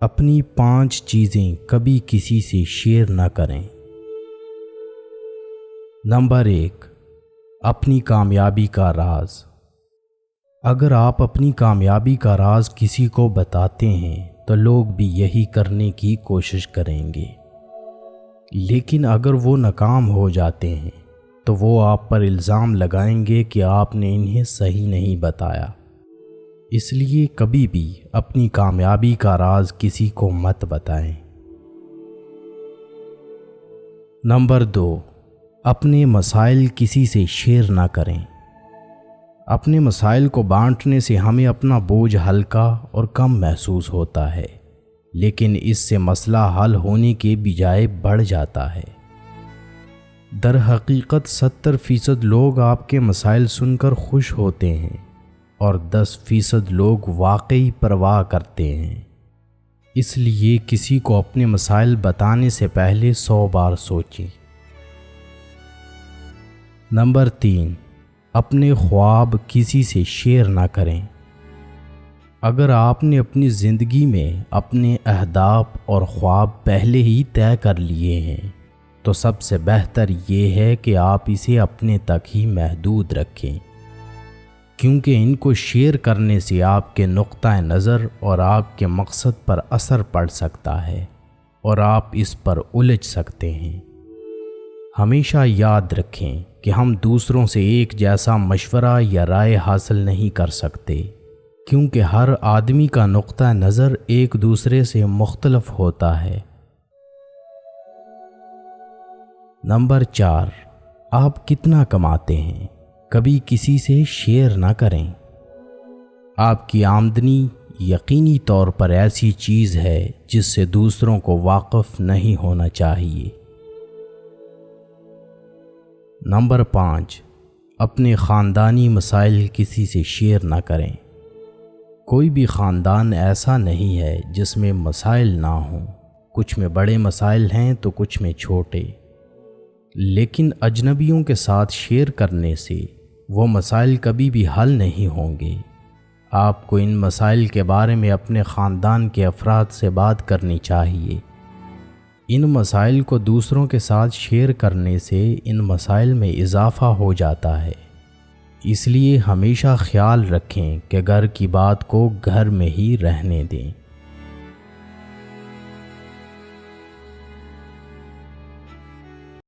اپنی 5 چیزیں کبھی کسی سے شیئر نہ کریں۔ نمبر 1، اپنی کامیابی کا راز۔ اگر آپ اپنی کامیابی کا راز کسی کو بتاتے ہیں تو لوگ بھی یہی کرنے کی کوشش کریں گے، لیکن اگر وہ ناکام ہو جاتے ہیں تو وہ آپ پر الزام لگائیں گے کہ آپ نے انہیں صحیح نہیں بتایا۔ اس لیے کبھی بھی اپنی کامیابی کا راز کسی کو مت بتائیں۔ نمبر 2، اپنے مسائل کسی سے شیئر نہ کریں۔ اپنے مسائل کو بانٹنے سے ہمیں اپنا بوجھ ہلکا اور کم محسوس ہوتا ہے، لیکن اس سے مسئلہ حل ہونے کے بجائے بڑھ جاتا ہے۔ در حقیقت 70% لوگ آپ کے مسائل سن کر خوش ہوتے ہیں اور 10% لوگ واقعی پرواہ کرتے ہیں۔ اس لیے کسی کو اپنے مسائل بتانے سے پہلے 100 بار سوچیں۔ نمبر 3، اپنے خواب کسی سے شیئر نہ کریں۔ اگر آپ نے اپنی زندگی میں اپنے اہداف اور خواب پہلے ہی طے کر لیے ہیں تو سب سے بہتر یہ ہے کہ آپ اسے اپنے تک ہی محدود رکھیں، کیونکہ ان کو شیئر کرنے سے آپ کے نقطہ نظر اور آپ کے مقصد پر اثر پڑ سکتا ہے اور آپ اس پر الجھ سکتے ہیں۔ ہمیشہ یاد رکھیں کہ ہم دوسروں سے ایک جیسا مشورہ یا رائے حاصل نہیں کر سکتے، کیونکہ ہر آدمی کا نقطہ نظر ایک دوسرے سے مختلف ہوتا ہے۔ نمبر 4، آپ کتنا کماتے ہیں کبھی کسی سے شیئر نہ کریں۔ آپ کی آمدنی یقینی طور پر ایسی چیز ہے جس سے دوسروں کو واقف نہیں ہونا چاہیے۔ نمبر 5، اپنے خاندانی مسائل کسی سے شیئر نہ کریں۔ کوئی بھی خاندان ایسا نہیں ہے جس میں مسائل نہ ہوں، کچھ میں بڑے مسائل ہیں تو کچھ میں چھوٹے، لیکن اجنبیوں کے ساتھ شیئر کرنے سے وہ مسائل کبھی بھی حل نہیں ہوں گے۔ آپ کو ان مسائل کے بارے میں اپنے خاندان کے افراد سے بات کرنی چاہیے۔ ان مسائل کو دوسروں کے ساتھ شیئر کرنے سے ان مسائل میں اضافہ ہو جاتا ہے۔ اس لیے ہمیشہ خیال رکھیں کہ گھر کی بات کو گھر میں ہی رہنے دیں۔